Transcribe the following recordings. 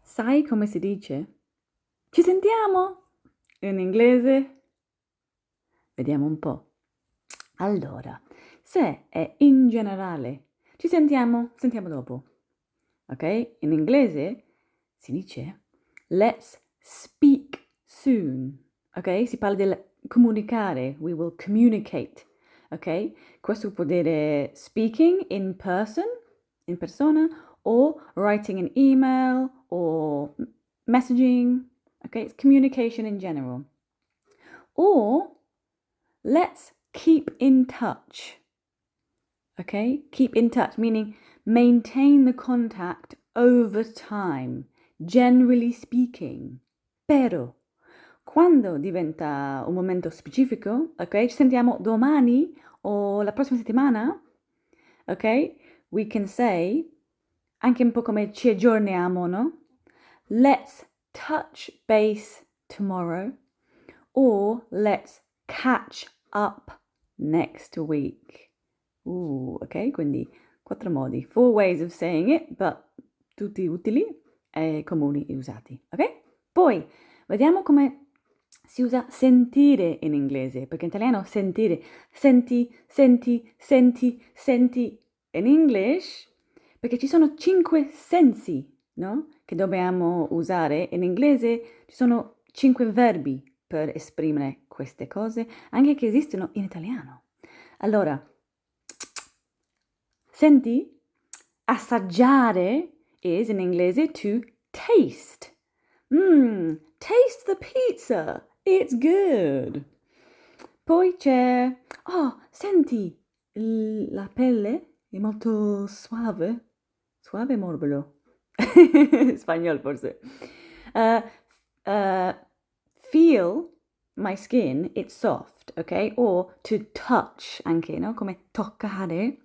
Sai come si dice? Ci sentiamo? In inglese? Vediamo un po'. Allora, se è in generale, ci sentiamo dopo. Ok? In inglese si dice let's speak soon. Ok? Si parla del comunicare. We will communicate. Ok? Questo può dire speaking in person, in persona, or writing an email, or messaging. Okay? It's communication in general. Or let's keep in touch. Okay? Keep in touch, meaning maintain the contact over time, generally speaking. Però, quando diventa un momento specifico, ok? Ci sentiamo domani o la prossima settimana, ok? We can say, anche un po' come ci aggiorniamo, no? Let's touch base tomorrow, or let's catch up next week. Ok, quindi 4 modi, 4 ways of saying it, but tutti utili e comuni e usati, ok? Poi vediamo come si usa sentire in inglese, perché in italiano sentire, senti, senti, senti, senti. In English, perché ci sono 5 sensi, no? Che dobbiamo usare. In inglese ci sono 5 verbi per esprimere queste cose, anche che esistono in italiano. Allora, senti, assaggiare is in inglese to taste. Taste the pizza, it's good. Poi c'è, senti, la pelle è molto suave, suave e morbido. Spagnolo forse. Uh, feel my skin, it's soft, ok? Or to touch, anche, no? Come toccare.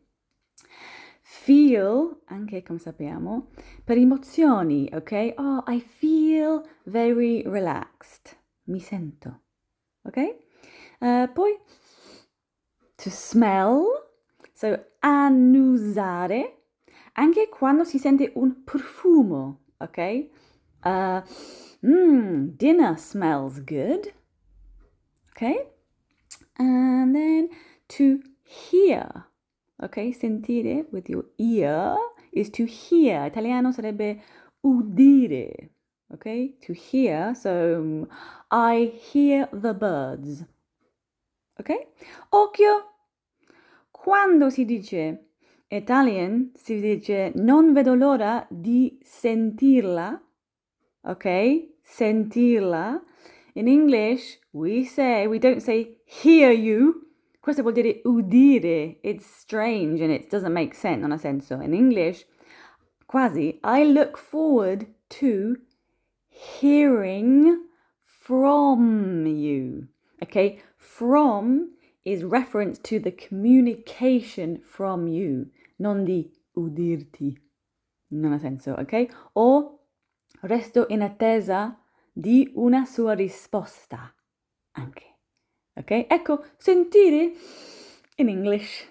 Feel, anche come sappiamo, per emozioni, ok? Oh, I feel very relaxed. Mi sento, ok? Poi, to smell, so annusare, anche quando si sente un profumo, ok? Dinner smells good, ok? And then to hear, ok? Sentire with your ear is to hear. Italiano sarebbe udire, ok? To hear, so I hear the birds, ok? Occhio, quando si dice Italian, si dice non vedo l'ora di sentirla, ok? Sentirla. In English, we don't say hear you. Questo vuol dire udire. It's strange and it doesn't make sense, non ha senso. In English, quasi, I look forward to hearing from you. Okay? From is reference to the communication from you, non di udirti. Non ha senso, ok? O resto in attesa di una sua risposta, anche. Ok? Ecco, sentire in English.